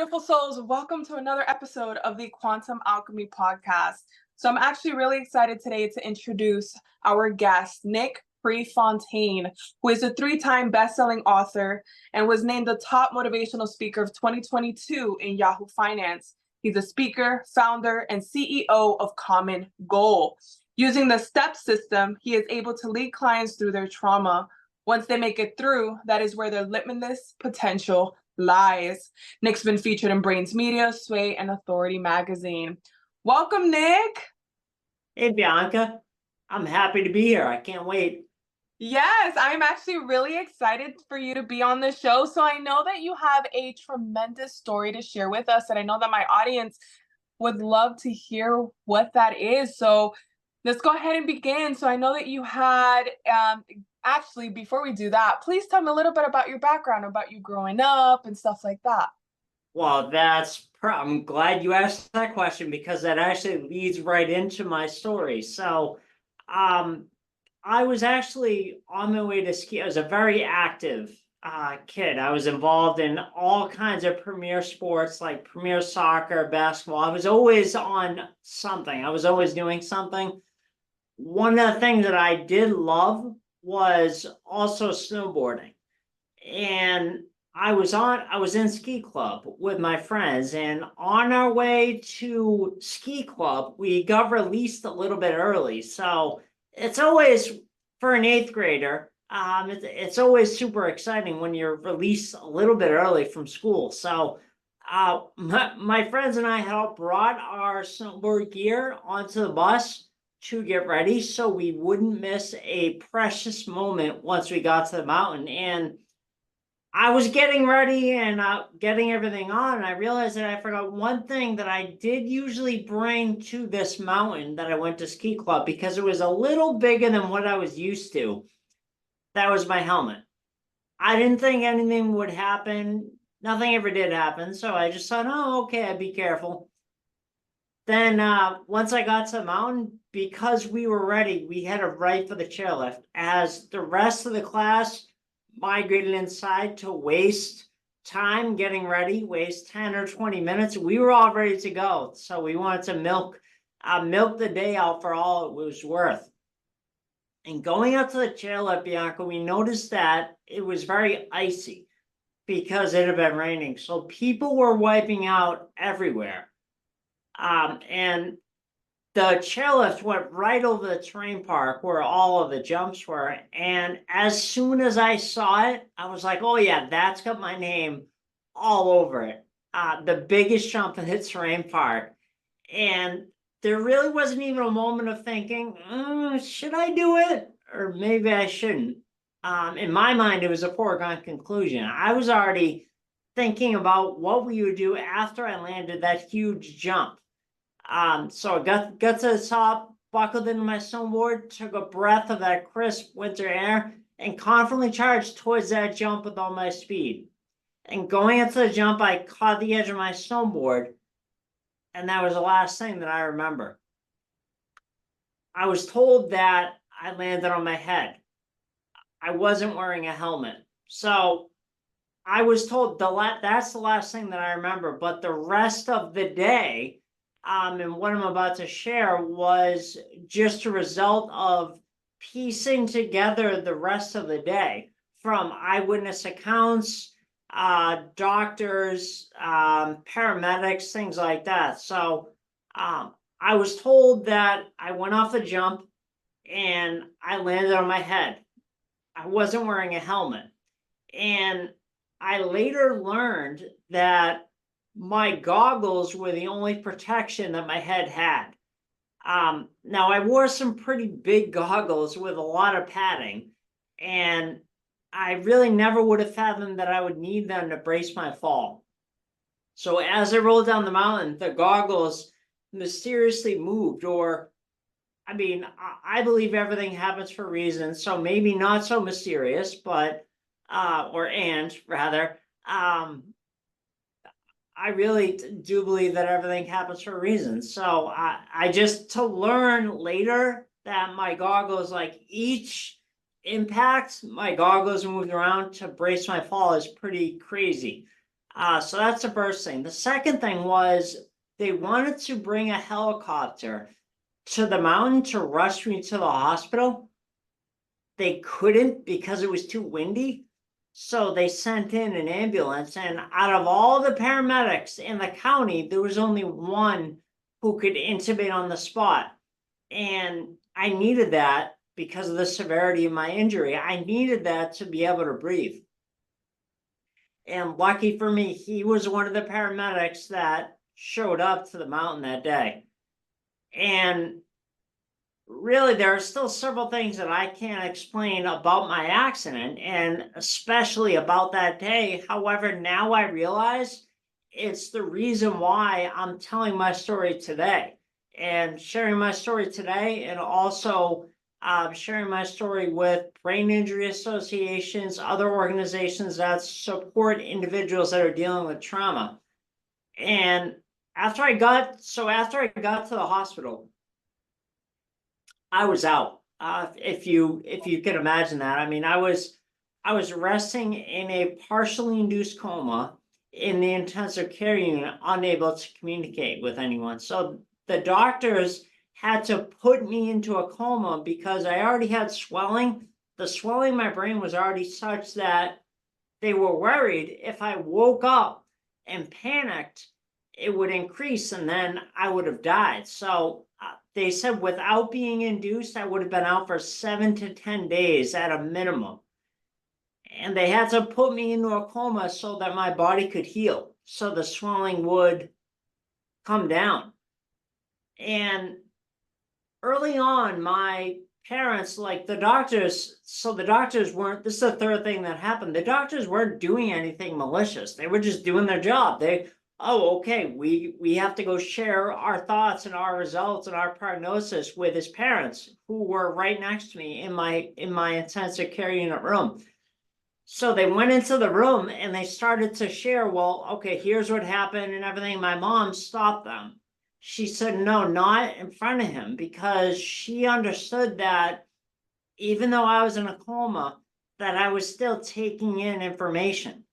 beautiful souls. Welcome to another episode of the Quantum Alchemy podcast. So I'm actually really excited today to introduce our guest, Nick Prefontaine, who is a 3-time best-selling author and was named the top motivational speaker of 2022 in Yahoo Finance. He's a speaker, founder, and CEO of Common Goal. Using the S.T.E.P system, he is able to lead clients through their trauma. Once they make it through, that is where their limitless potential lies. Nick's been featured in Brainz Media, Swaay, and Authority magazine. Welcome, Nick. Hey, Bianca. I'm happy to be here. I can't wait. Yes, I'm actually really excited for you to be on the show. So I know that you have a tremendous story to share with us, and I know that my audience would love to hear what that is. So let's go ahead and begin. So I know that you had, actually, before we do that, please tell me a little bit about your background, about you growing up and stuff like that. Well, I'm glad you asked that question because that actually leads right into my story. So, I was actually on my way to ski. I was a very active kid. I was involved in all kinds of premier sports like premier soccer, basketball. I was always on something. I was always doing something. One of the things that I did love was also snowboarding. And I was in ski club with my friends, and on our way to ski club, we got released a little bit early. So it's always, for an eighth grader, it's always super exciting when you're released a little bit early from school. So my friends and I had brought our snowboard gear onto the bus to get ready so we wouldn't miss a precious moment once we got to the mountain. And I was getting ready and getting everything on, and I realized that I forgot one thing that I did usually bring to this mountain that I went to ski club because it was a little bigger than what I was used to. That was my helmet. I didn't think anything would happen. Nothing ever did happen, so I just thought, oh, okay, I'd be careful. Then once I got to the mountain, because we were ready, we had a right for the chairlift. As the rest of the class migrated inside to waste time getting ready, waste 10 or 20 minutes, we were all ready to go. So we wanted to milk the day out for all it was worth. And going up to the chairlift, Bianca, we noticed that it was very icy because it had been raining. So people were wiping out everywhere. And the chairlift went right over the terrain park where all of the jumps were. And as soon as I saw it, I was like, oh yeah, that's got my name all over it. The biggest jump in the terrain park. And there really wasn't even a moment of thinking, should I do it? Or maybe I shouldn't. In my mind, it was a foregone conclusion. I was already thinking about what we would do after I landed that huge jump. So I got to the top, buckled into my snowboard, took a breath of that crisp winter air, and confidently charged towards that jump with all my speed. And going into the jump, I caught the edge of my snowboard, and that was the last thing that I remember. I was told that I landed on my head. I wasn't wearing a helmet. So I was told that's the last thing that I remember, but the rest of the day, and what I'm about to share was just a result of piecing together the rest of the day from eyewitness accounts, doctors, paramedics, things like that. So I was told that I went off the jump and I landed on my head. I wasn't wearing a helmet. And I later learned that my goggles were the only protection that my head had. Now, I wore some pretty big goggles with a lot of padding, and I really never would have fathomed that I would need them to brace my fall. So as I rolled down the mountain, the goggles mysteriously moved, or I mean, I believe everything happens for a reason, so maybe not so mysterious, but, rather, I really do believe that everything happens for a reason. So I just, to learn later that my goggles, like each impact, my goggles moved around to brace my fall is pretty crazy. So that's the first thing. The second thing was they wanted to bring a helicopter to the mountain to rush me to the hospital. They couldn't because it was too windy. So they sent in an ambulance, and out of all the paramedics in the county, there was only one who could intubate on the spot. And I needed that because of the severity of my injury. I needed that to be able to breathe. And lucky for me, he was one of the paramedics that showed up to the mountain that day. And really, there are still several things that I can't explain about my accident, and especially about that day. However, now I realize it's the reason why I'm telling my story today and sharing my story today, and also sharing my story with brain injury associations, other organizations that support individuals that are dealing with trauma. And after I got to the hospital, I was out. If you can imagine that, I mean, I was resting in a partially induced coma in the intensive care unit, unable to communicate with anyone. So the doctors had to put me into a coma because I already had swelling. The swelling in my brain was already such that they were worried if I woke up and panicked, it would increase and then I would have died. So they said without being induced, I would have been out for 7 to 10 days at a minimum. And they had to put me into a coma so that my body could heal, so the swelling would come down. And early on, my parents, like the doctors, so the doctors weren't, this is the third thing that happened. The doctors weren't doing anything malicious. They were just doing their job. Oh, okay, we have to go share our thoughts and our results and our prognosis with his parents, who were right next to me in my intensive care unit room. So they went into the room and they started to share, well, okay, here's what happened and everything. My mom stopped them. She said, no, not in front of him, because she understood that even though I was in a coma, that I was still taking in information.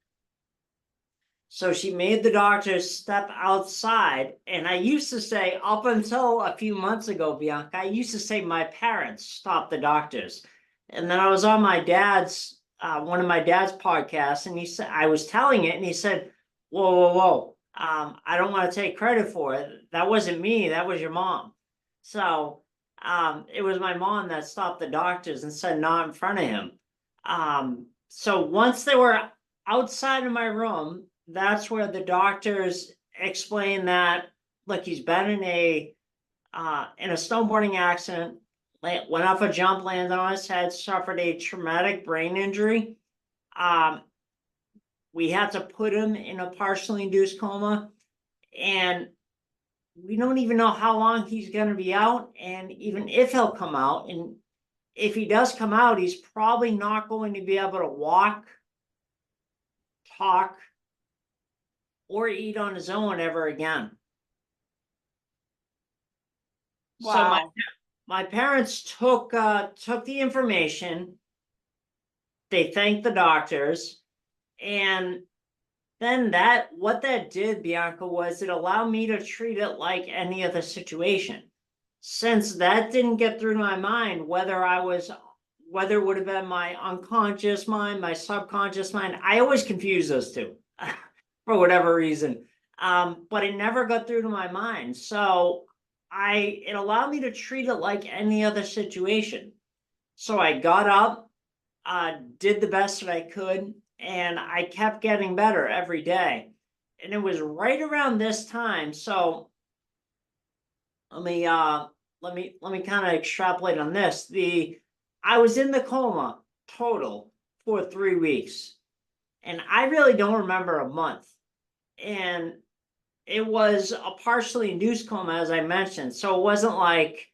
So she made the doctors step outside. And I used to say, up until a few months ago, Bianca, I used to say my parents stopped the doctors. And then I was on my dad's, one of my dad's podcasts, and he said, I was telling it, and he said, whoa, whoa, whoa. I don't want to take credit for it. That wasn't me. That was your mom. So it was my mom that stopped the doctors and said, not in front of him. So once they were outside of my room, that's where the doctors explained that, look, he's been in a snowboarding accident, went off a jump, landed on his head, suffered a traumatic brain injury. We had to put him in a partially induced coma, and we don't even know how long he's going to be out, and even if he'll come out, and if he does come out, he's probably not going to be able to walk, talk, or eat on his own ever again. Wow. So my parents took the information. They thanked the doctors, and then what that did, Bianca, was it allowed me to treat it like any other situation. Since that didn't get through my mind, whether it would have been my unconscious mind, my subconscious mind, I always confuse those two for whatever reason. But it never got through to my mind. So it allowed me to treat it like any other situation. So I got up, did the best that I could, and I kept getting better every day. And it was right around this time. So let me kind of extrapolate on this. I was in the coma total for 3 weeks, and I really don't remember a month. And it was a partially induced coma, as I mentioned. So it wasn't like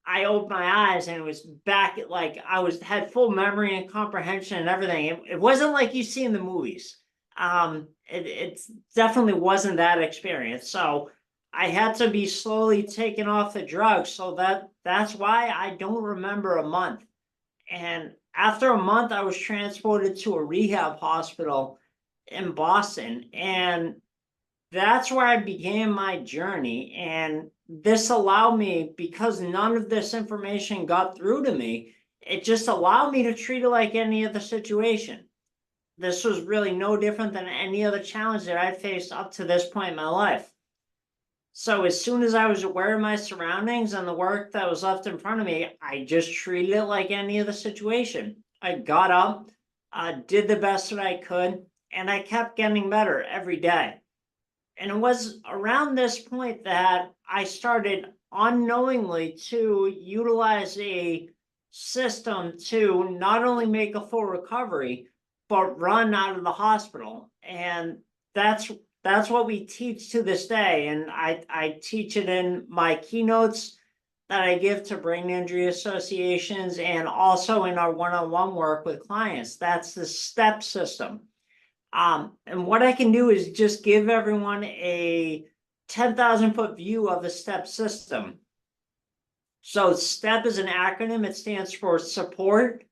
I opened my eyes and it was back, like had full memory and comprehension and everything. It wasn't like you see in the movies. It definitely wasn't that experience. So I had to be slowly taken off the drugs. So that's why I don't remember a month. And after a month, I was transported to a rehab hospital. in Boston. And that's where I began my journey. And this allowed me, because none of this information got through to me, it just allowed me to treat it like any other situation. This was really no different than any other challenge that I'd faced up to this point in my life. So as soon as I was aware of my surroundings and the work that was left in front of me, I just treated it like any other situation. I got up, did the best that I could, and I kept getting better every day. And it was around this point that I started unknowingly to utilize a system to not only make a full recovery, but run out of the hospital. And that's that's what we teach to this day. And I teach it in my keynotes that I give to brain injury associations, and also in our one-on-one work with clients. That's the STEP system. And what I can do is just give everyone a 10,000-foot view of the STEP system. So STEP is an acronym. It stands for support.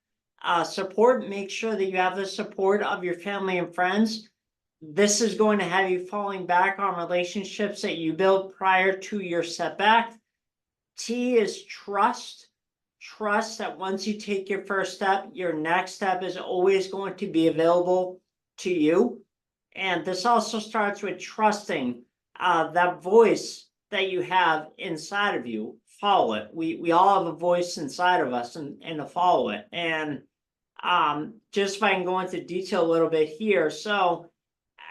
Support, make sure that you have the support of your family and friends. This is going to have you falling back on relationships that you built prior to your setback. T is trust. Trust that once you take your first step, your next step is always going to be available to you. And this also starts with trusting that voice that you have inside of you. Follow it. We all have a voice inside of us, and to follow it. And just if I can go into detail a little bit here. So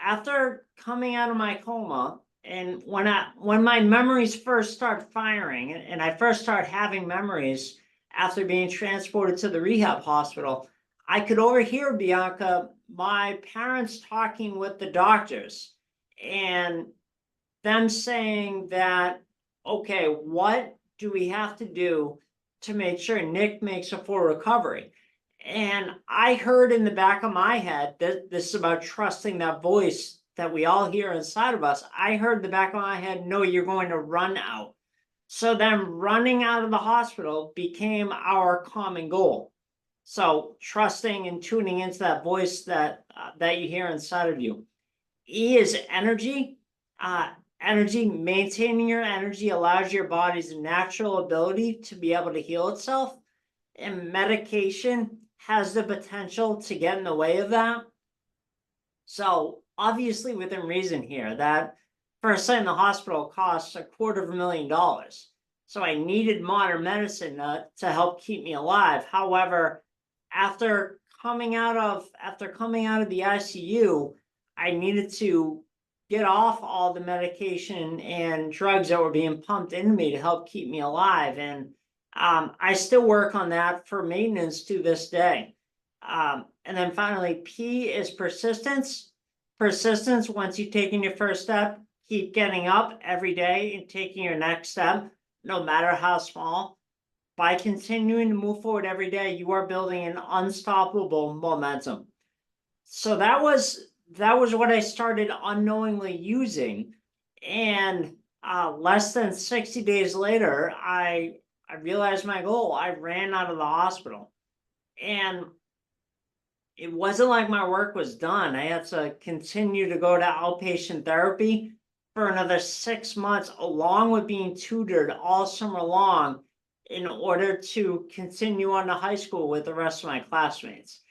after coming out of my coma, and when my memories first start firing, and I first start having memories after being transported to the rehab hospital, I could overhear, Bianca, my parents talking with the doctors and them saying that, okay, what do we have to do to make sure Nick makes a full recovery? And I heard in the back of my head that this is about trusting that voice that we all hear inside of us. I heard in the back of my head, no, you're going to run out. So then running out of the hospital became our common goal. So trusting and tuning into that voice that you hear inside of you. E is energy. Energy, maintaining your energy allows your body's natural ability to be able to heal itself. And medication has the potential to get in the way of that. So obviously within reason here, that first stay in the hospital costs $250,000. So I needed modern medicine to help keep me alive. However, after coming out of the ICU, I needed to get off all the medication and drugs that were being pumped into me to help keep me alive. And I still work on that for maintenance to this day. And then finally, P is persistence. Persistence, once you've taken your first step, keep getting up every day and taking your next step, no matter how small. By continuing to move forward every day, you are building an unstoppable momentum. So that was what I started unknowingly using. And less than 60 days later, I realized my goal. I ran out of the hospital. And it wasn't like my work was done. I had to continue to go to outpatient therapy for another 6 months, along with being tutored all summer long, in order to continue on to high school with the rest of my classmates.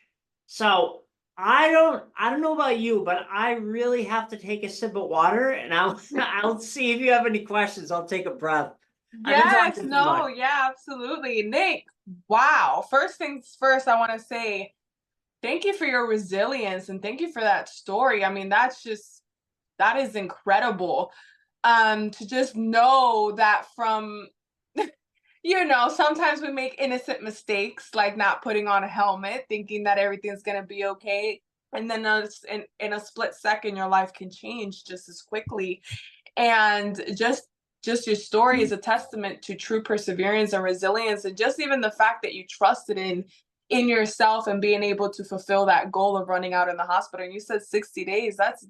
So I don't know about you, but I really have to take a sip of water, and I'll see if you have any questions. I'll take a breath. Yes, no, yeah, absolutely. Nick, wow. First things first, I want to say thank you for your resilience and thank you for that story. I mean, that is incredible. To just know that from sometimes we make innocent mistakes, like not putting on a helmet, thinking that everything's gonna be okay. And then in a split second, your life can change just as quickly. And just your story is a testament to true perseverance and resilience, and just even the fact that you trusted in yourself and being able to fulfill that goal of running out in the hospital. And you said 60 days. That's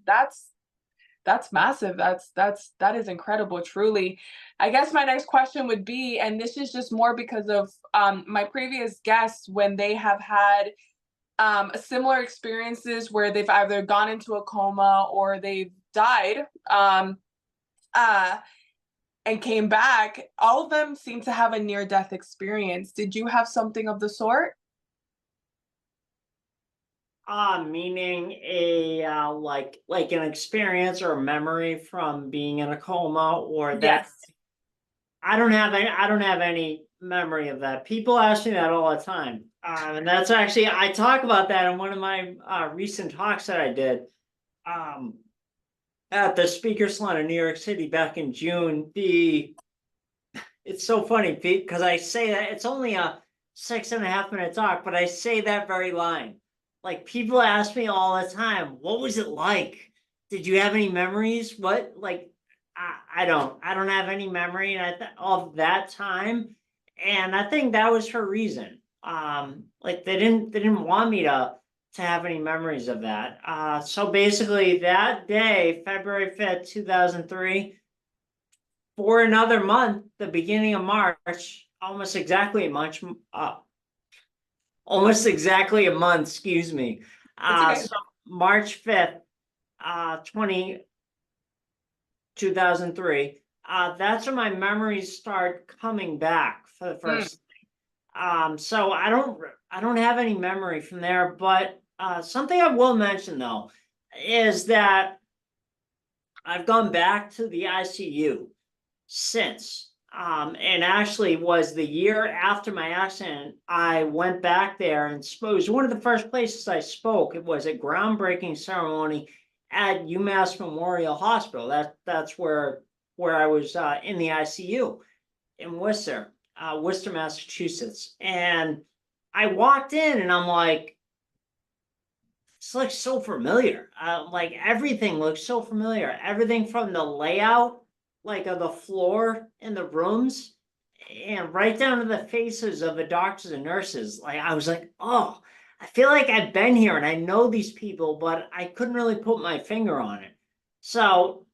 massive. That is incredible, truly. I guess my next question would be, and this is just more because of my previous guests, when they have had similar experiences where they've either gone into a coma or they've died, uh, and came back. All of them seem to have a near-death experience. Did you have something of the sort? Meaning a like an experience or a memory from being in a coma, or that Yes. I don't have any memory of that. People ask me that all the time. And that's actually, I talk about that in one of my recent talks that I did um, at the Speaker Salon in New York City back in June. It's so funny because I say that it's only a 6.5 minute talk, but I say that very line. Like, people ask me all the time, what was it like? Did you have any memories? What, like, I don't have any memory of that time. And I think that was for a reason. Like, they didn't want me to have any memories of that. So basically that day, February 5th, 2003, for another month, the beginning of March, almost exactly a month, excuse me. It's okay. So March 5th, 2003, that's when my memories start coming back for the Mm. first. So I don't have any memory from there, but something I will mention though is that I've gone back to the ICU since. And actually was the year after my accident, I went back there and spoke. It was one of the first places I spoke. It was a groundbreaking ceremony at UMass Memorial Hospital. That's where I was in the ICU in Worcester, Massachusetts. And I walked in and I'm like, this looks so familiar. Like, everything looks so familiar. Everything from the layout, like, of the floor in the rooms, and right down to the faces of the doctors and nurses. Like, I was like, oh, I feel like I've been here and I know these people, but I couldn't really put my finger on it. So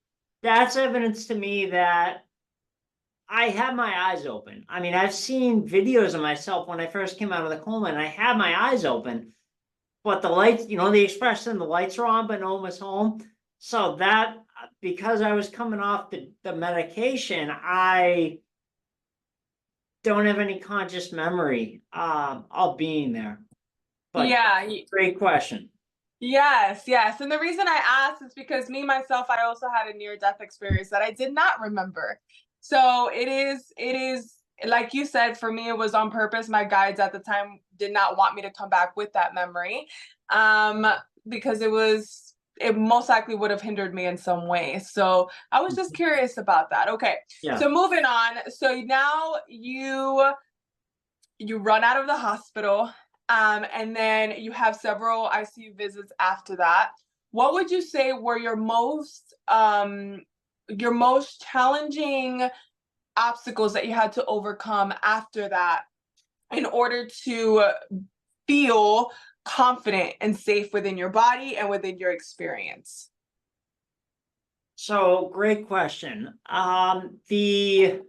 that's evidence to me that I have my eyes open. I mean, I've seen videos of myself when I first came out of the coma, and I had my eyes open, but the lights, the expression, the lights are on, but no one was home. So that, because I was coming off the medication, I don't have any conscious memory of being there. But Yeah. great question. Yes, yes. And the reason I asked is because me myself, I also had a near-death experience that I did not remember. So it is like you said, for me, it was on purpose. My guides at the time did not want me to come back with that memory, um, because it most likely would have hindered me in some way. So I was just curious about that. Okay. Yeah. So moving on. So now you run out of the hospital, and then you have several ICU visits after that. What would you say were your most challenging obstacles that you had to overcome after that in order to feel confident and safe within your body and within your experience? So great question. The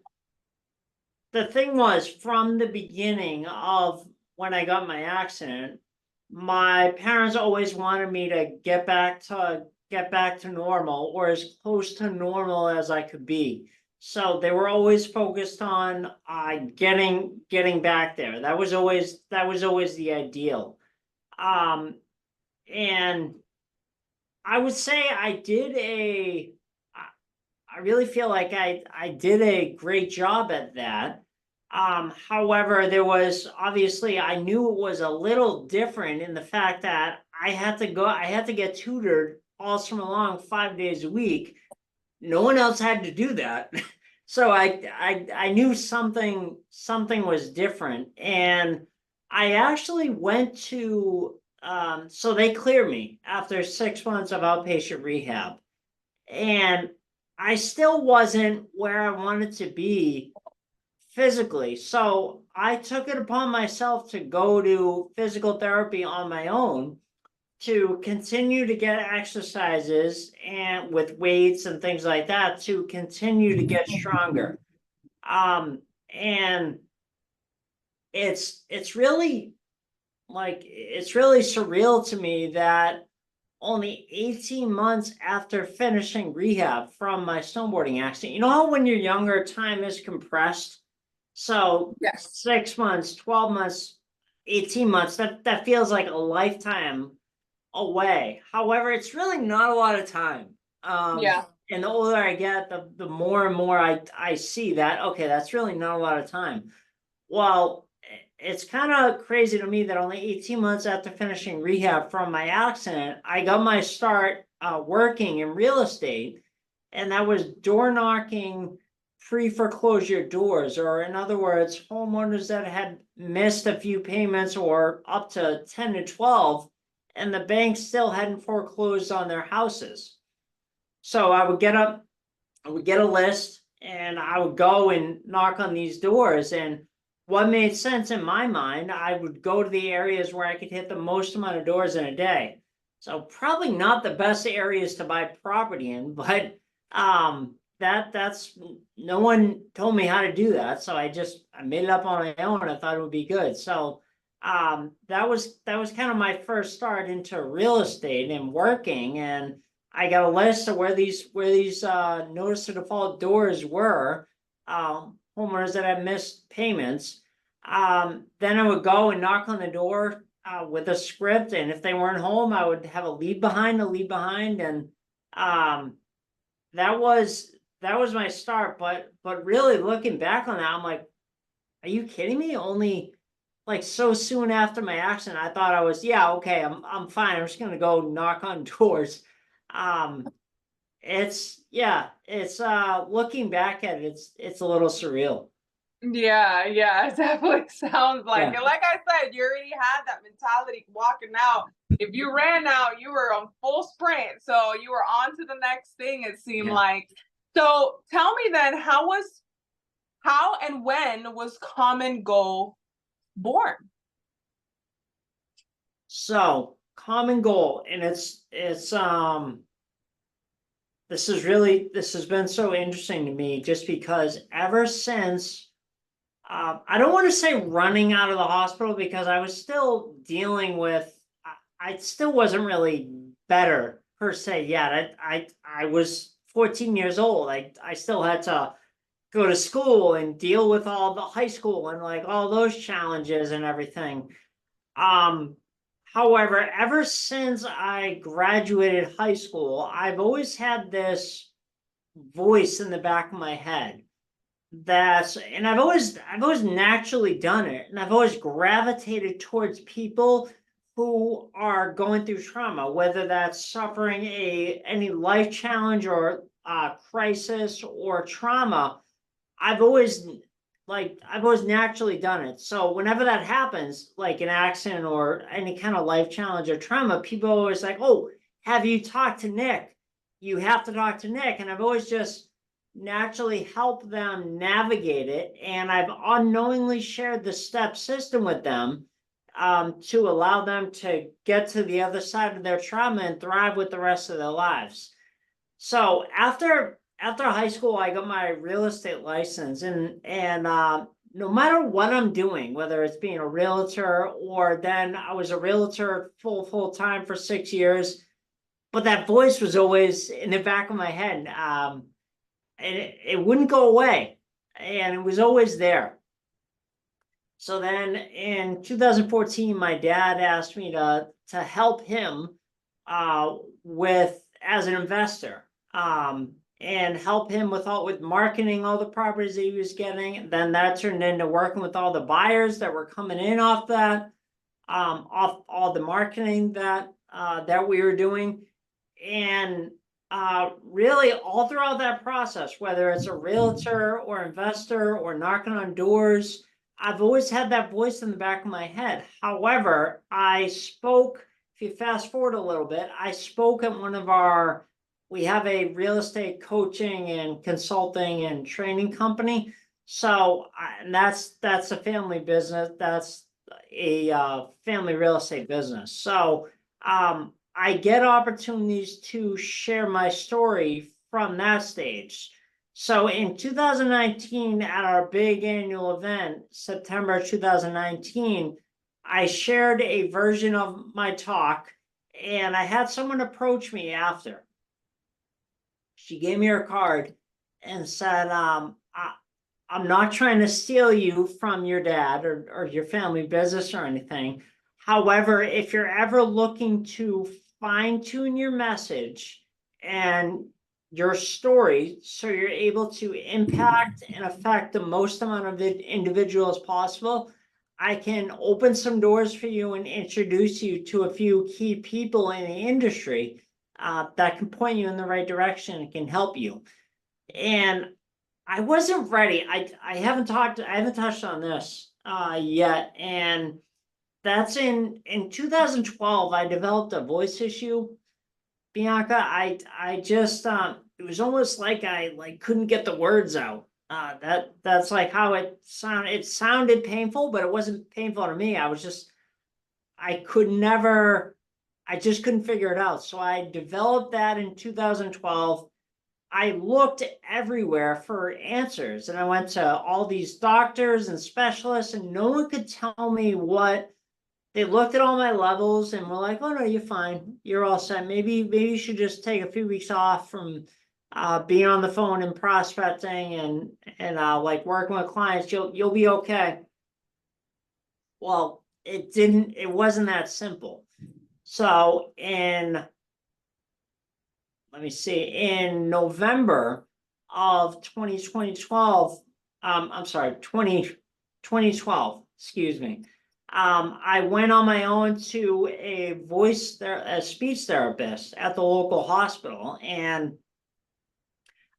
thing was, from the beginning of when I got my accident, my parents always wanted me to get back to normal, or as close to normal as I could be. So they were always focused on getting back there. That was always the ideal. Um, and I would say I really feel like I did a great job at that. However, there was obviously, I knew it was a little different in the fact that I had to get tutored all summer long, 5 days a week. No one else had to do that. So I knew something was different. And I actually went to, so they cleared me after 6 months of outpatient rehab. And I still wasn't where I wanted to be physically. So I took it upon myself to go to physical therapy on my own, to continue to get exercises and with weights and things like that, to continue to get stronger. And it's really, like, it's really surreal to me that only 18 months after finishing rehab from my snowboarding accident, you know how when you're younger, time is compressed? So Yes. 6 months, 12 months, 18 months, that feels like a lifetime away. However, it's really not a lot of time. Yeah. And the older I get, the more and more I see that, okay, that's really not a lot of time. Well, it's kind of crazy to me that only 18 months after finishing rehab from my accident, I got my start working in real estate. And that was door knocking pre-foreclosure doors, or in other words, homeowners that had missed a few payments or up to 10 to 12, and the bank still hadn't foreclosed on their houses. So I would get a list and I would go and knock on these doors. And what made sense in my mind, I would go to the areas where I could hit the most amount of doors in a day. So probably not the best areas to buy property in, but that's no one told me how to do that. So I made it up on my own. I thought it would be good. So that was kind of my first start into real estate and working. And I got a list of where these notice to default doors were, homeowners that had missed payments. Then I would go and knock on the door with a script, and if they weren't home, I would have a leave behind, and um, that was my start. But really looking back on that, I'm like, are you kidding me? Only like so soon after my accident, I thought I was, yeah, okay, I'm fine. I'm just gonna go knock on doors. Um, it's looking back at it, it's a little surreal. Yeah, yeah, it definitely sounds like Yeah, it. Like I said, you already had that mentality walking out. If you ran out, you were on full sprint. So you were on to the next thing, it seemed yeah. like. So tell me then, how and when was Common Goal born? So common goal, and it's this has been so interesting to me just because ever since I don't want to say running out of the hospital because I was still dealing with I still wasn't really better per se yet. I was 14 years old. I still had to go to school and deal with all the high school and like all those challenges and everything. Um, However, ever since I graduated high school, I've always had this voice in the back of my head and I've always naturally done it, and I've always gravitated towards people who are going through trauma, whether that's suffering any life challenge or crisis or trauma. I've always I've always naturally done it. So whenever that happens, like an accident or any kind of life challenge or trauma, people are always like, "Oh, have you talked to Nick? You have to talk to Nick." And I've always just naturally helped them navigate it, and I've unknowingly shared the step system with them to allow them to get to the other side of their trauma and thrive with the rest of their lives. So after high school, I got my real estate license, and no matter what I'm doing, whether it's being a realtor or then I was a realtor full time for 6 years, but that voice was always in the back of my head, and it wouldn't go away, and it was always there. So then in 2014, my dad asked me to help him with as an investor, and help him with marketing all the properties that he was getting. And then that turned into working with all the buyers that were coming in off that, off all the marketing that we were doing. And really all throughout that process, whether it's a realtor or investor or knocking on doors, I've always had that voice in the back of my head. However, if you fast forward a little bit, I spoke at we have a real estate coaching and consulting and training company. So and that's a family business. That's a family real estate business. So I get opportunities to share my story from that stage. So in 2019, at our big annual event, September 2019, I shared a version of my talk, and I had someone approach me after. She gave me her card and said, I'm not trying to steal you from your dad or your family business or anything. However, if you're ever looking to fine tune your message and your story so you're able to impact and affect the most amount of individuals possible, I can open some doors for you and introduce you to a few key people in the industry that can point you in the right direction and can help you. And I wasn't ready. I haven't touched on this yet. And that's in 2012, I developed a voice issue. Bianca, I just it was almost like I couldn't get the words out. That's like how it sounded. It sounded painful, but it wasn't painful to me. I just couldn't figure it out. So I developed that in 2012. I looked everywhere for answers, and I went to all these doctors and specialists, and no one could tell me what. They looked at all my levels and were like, "Oh no, you're fine. You're all set. Maybe you should just take a few weeks off from being on the phone and prospecting and like working with clients. You'll be okay." Well, it didn't. It wasn't that simple. So let me see, in November of 2012, I'm sorry, 2012, excuse me. I went on my own to a speech therapist at the local hospital, and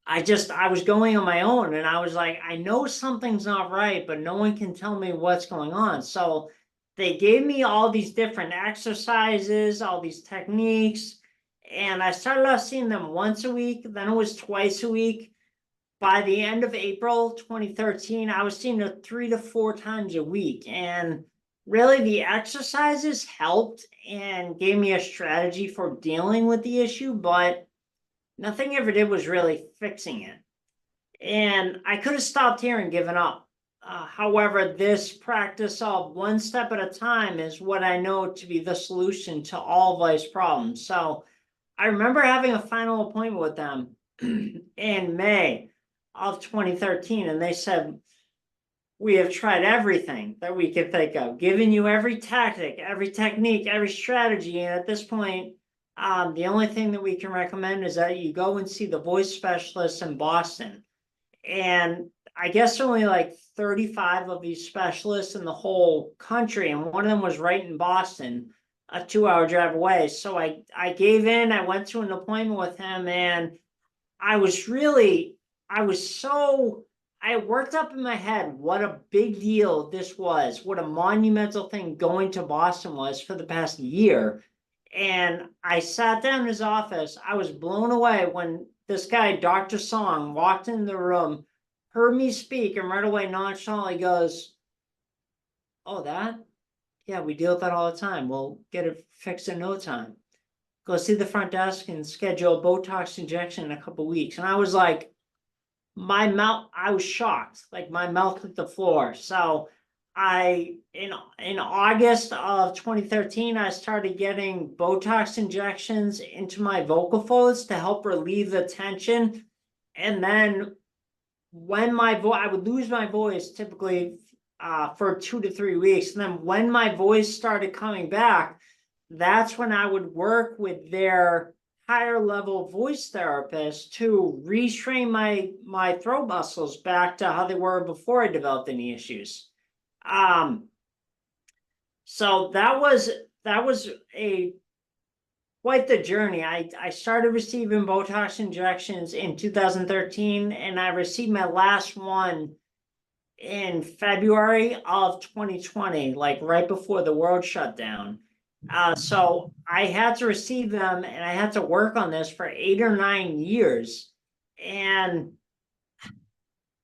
I was going on my own, and I was like, I know something's not right, but no one can tell me what's going on. So they gave me all these different exercises, all these techniques, and I started off seeing them once a week, then it was twice a week. By the end of April 2013, I was seeing her 3 to 4 times a week. And really, the exercises helped and gave me a strategy for dealing with the issue, but nothing ever did was really fixing it. And I could have stopped here and given up. However, this practice of one step at a time is what I know to be the solution to all life's problems. So I remember having a final appointment with them in May of 2013, and they said, "We have tried everything that we could think of, given you every tactic, every technique, every strategy, and at this point, the only thing that we can recommend is that you go and see the voice specialist in Boston." And I guess there are only like 35 of these specialists in the whole country, and one of them was right in Boston, a 2-hour drive away. So I gave in. I went to an appointment with him, and I worked up in my head what a big deal this was, what a monumental thing going to Boston was for the past year. And I sat down in his office. I was blown away when this guy, Dr. Song, walked in the room, heard me speak, and right away nonchalantly goes, "Oh, that? Yeah, we deal with that all the time. We'll get it fixed in no time. Go see the front desk and schedule a Botox injection in a couple of weeks." And I was like, I was shocked. Like my mouth hit the floor. So in August of 2013, I started getting Botox injections into my vocal folds to help relieve the tension. And then when I would lose my voice typically for 2 to 3 weeks. And then when my voice started coming back, that's when I would work with their higher level voice therapist to retrain my throat muscles back to how they were before I developed any issues. So that was quite the journey. I started receiving Botox injections in 2013, and I received my last one in February of 2020, like right before the world shut down. So I had to receive them, and I had to work on this for 8 or 9 years. And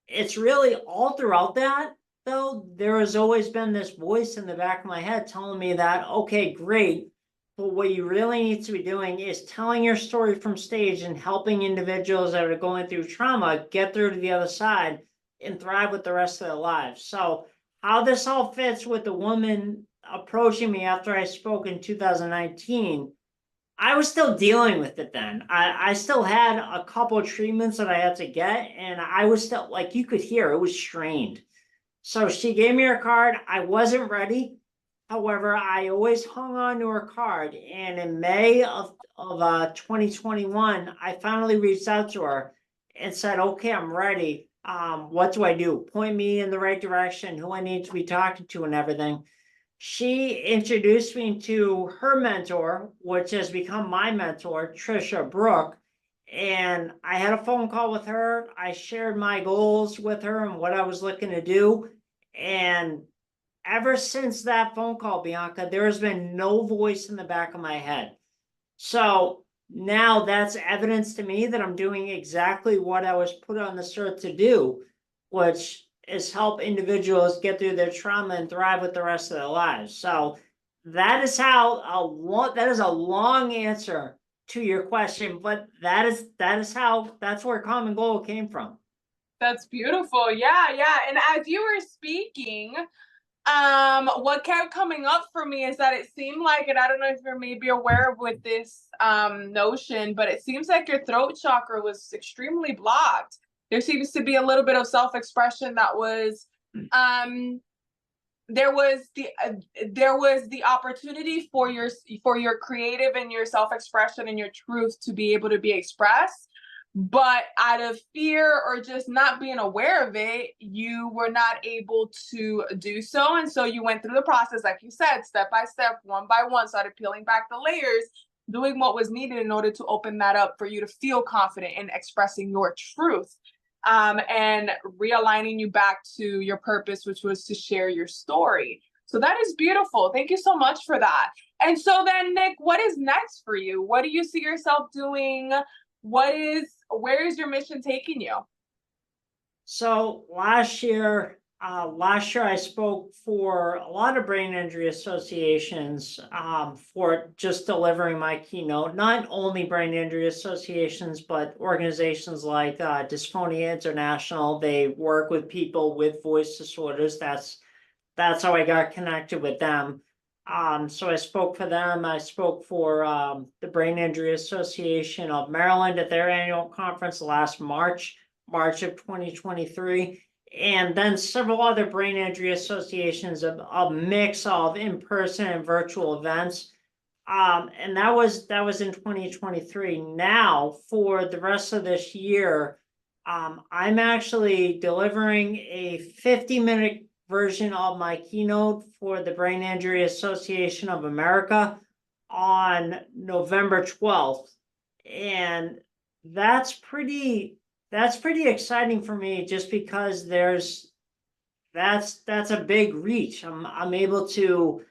it's really all throughout that, though, there has always been this voice in the back of my head telling me that, okay, great, but what you really need to be doing is telling your story from stage and helping individuals that are going through trauma get through to the other side and thrive with the rest of their lives. So how this all fits with a approaching me after I spoke in 2019, I was still dealing with it then. I still had a couple of treatments that I had to get, and I was still, like, you could hear it was strained. So she gave me her card. I wasn't ready. However, I always hung on to her card. And in May of 2021, I finally reached out to her and said, okay, I'm ready. What do I do? Point me in the right direction, who I need to be talking to and everything. She introduced me to her mentor, which has become my mentor, Trisha Brooke. And I had a phone call with her. I shared my goals with her and what I was looking to do. And ever since that phone call, Bianca, there has been no voice in the back of my head. So now that's evidence to me that I'm doing exactly what I was put on this earth to do, which is help individuals get through their trauma and thrive with the rest of their lives. So that is that is a long answer to your question, but that's where Common Goal came from. That's beautiful. Yeah, yeah. And as you were speaking, what kept coming up for me is that it seemed like, and I don't know if you're maybe aware of with this notion, but it seems like your throat chakra was extremely blocked. There seems to be a little bit of self-expression that was there was the opportunity for your creative and your self-expression and your truth to be able to be expressed, but out of fear or just not being aware of it, you were not able to do so. And so you went through the process, like you said, step by step, one by one, started peeling back the layers, doing what was needed in order to open that up for you to feel confident in expressing your truth. And realigning you back to your purpose, which was to share your story. So that is beautiful. Thank you so much for that. And so then, Nick, what is next for you? What do you see yourself doing? Where is your mission taking you? So last year I spoke for a lot of brain injury associations for just delivering my keynote. Not only brain injury associations, but organizations like Dysphonia International. They work with people with voice disorders. That's how I got connected with them. So I spoke for them. I spoke for the Brain Injury Association of Maryland at their annual conference last March of 2023. And then several other brain injury associations, a mix of in-person and virtual events. And that was in 2023. Now, for the rest of this year, I'm actually delivering a 50-minute version of my keynote for the Brain Injury Association of America on November 12th. And that's pretty exciting for me, just because that's a big reach. I'm able to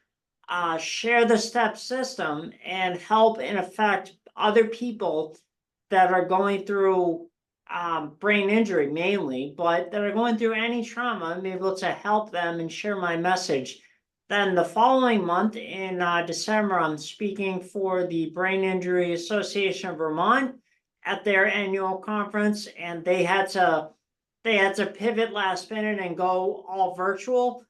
share the STEP system and help in effect other people that are going through brain injury mainly, but that are going through any trauma. I'm able to help them and share my message. Then the following month in December, I'm speaking for the Brain Injury Association of Vermont at their annual conference, and they had to pivot last minute and go all virtual.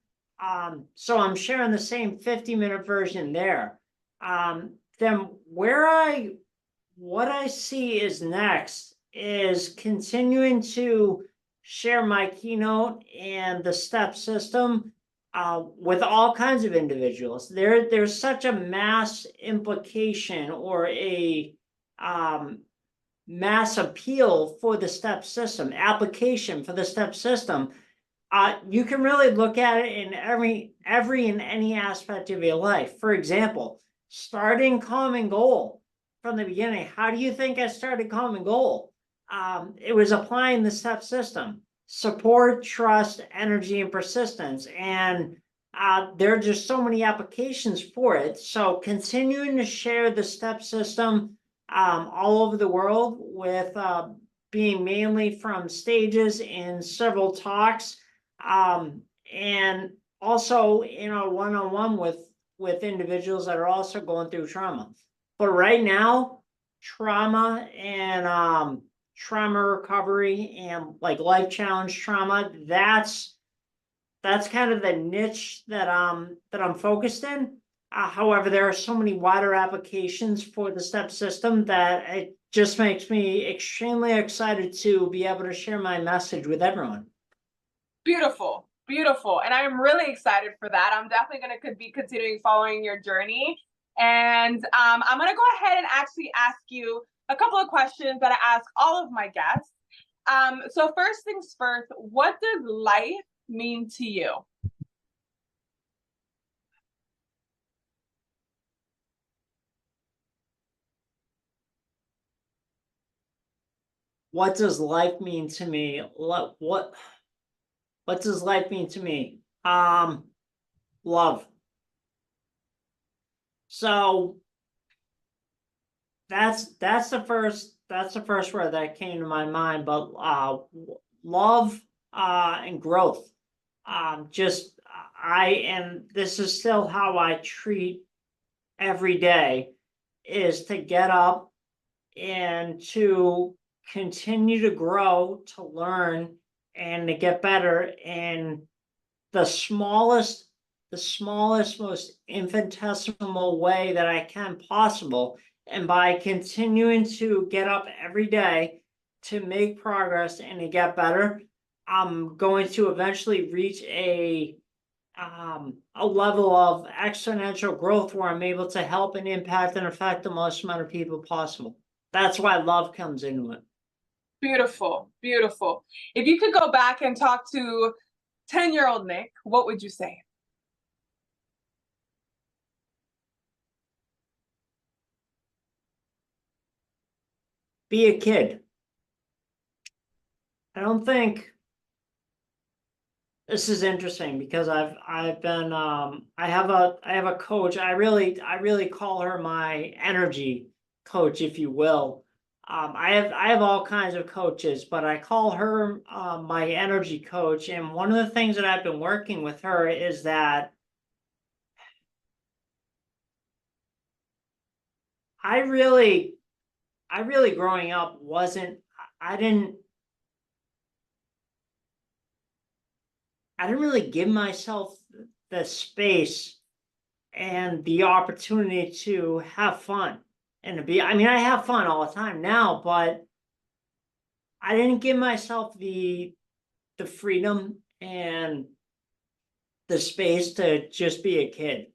So I'm sharing the same 50-minute version there. Then what I see is next is continuing to share my keynote and the STEP system with all kinds of individuals. There's such a mass implication or a mass appeal for the STEP system, application for the STEP system. You can really look at it in every and any aspect of your life. For example, starting Common Goal from the beginning. How do you think I started Common Goal? It was applying the STEP system: support, trust, energy, and persistence. And there are just so many applications for it. So continuing to share the STEP system all over the world, with being mainly from stages and several talks, and also in a one-on-one with individuals that are also going through trauma. But right now, trauma and trauma recovery and like life challenge trauma, that's that's kind of the niche that I'm focused in. However, there are so many wider applications for the STEP system that it just makes me extremely excited to be able to share my message with everyone. Beautiful, beautiful. And I'm really excited for that. I'm definitely going to be continuing following your journey. And I'm going to go ahead and actually ask you a couple of questions that I ask all of my guests. So first things first, what does life mean to you? What does life mean to me? What does life mean to me? Love. So that's the first word that came to my mind. But love and growth. Just and this is still how I treat every day, is to get up and to continue to grow, to learn, and to get better in the smallest, most infinitesimal way that I can possible. And by continuing to get up every day to make progress and to get better, I'm going to eventually reach a level of exponential growth where I'm able to help and impact and affect the most amount of people possible. That's why love comes into it. Beautiful, beautiful. If you could go back and talk to 10-year-old Nick, what would you say? Be a kid. I don't think this is interesting because I've been I have a coach. I really call her my energy coach, if you will. I have all kinds of coaches, but I call her my energy coach. And one of the things that I've been working with her is that I really growing up I didn't really give myself the space and the opportunity to have fun and to be, I mean, I have fun all the time now, but I didn't give myself the freedom and the space to just be a kid.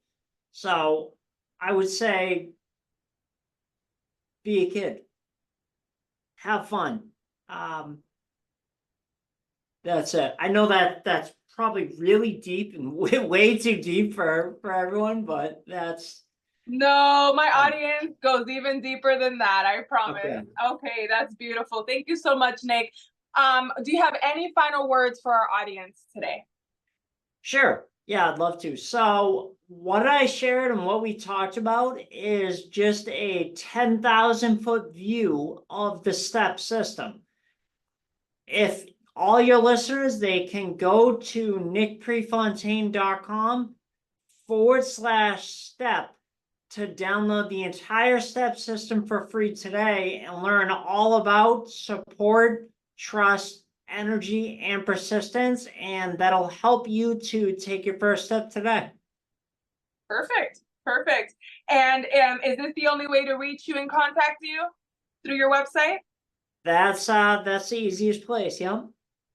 So I would say be a kid, have fun. That's it. I know that that's probably really deep and way too deep for everyone, but that's No, my audience goes even deeper than that, I promise. okay. Okay, that's beautiful. Thank you so much, Nick. Do you have any final words for our audience today? Sure. Yeah, I'd love to. So what I shared and what we talked about is just a 10,000-foot view of the STEP system. If all your listeners, they can go to nickprefontaine.com/step to download the entire STEP system for free today and learn all about support, trust, energy, and persistence. And that'll help you to take your first step today. Perfect, perfect. And is this the only way to reach you and contact you? Through your website? That's the easiest place. Yeah.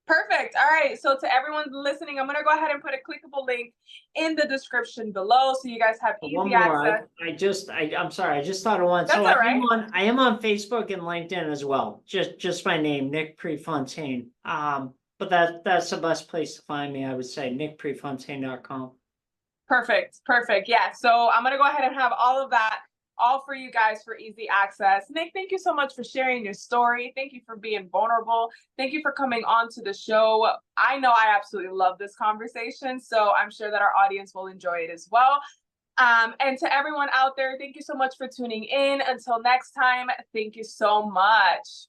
Perfect. All right. So to everyone listening, I'm going to go ahead and put a clickable link in the description below so you guys have easy One more. access. I'm sorry. I just thought of one. That's So all right. I am on Facebook and LinkedIn as well. Just my name, Nick Prefontaine. But that's the best place to find me. I would say nickprefontaine.com. Perfect. Perfect. Yeah. So I'm going to go ahead and have all of that all for you guys for easy access. Nick, thank you so much for sharing your story. Thank you for being vulnerable. Thank you for coming on to the show. I know I absolutely love this conversation, so I'm sure that our audience will enjoy it as well. And to everyone out there, thank you so much for tuning in. Until next time, thank you so much.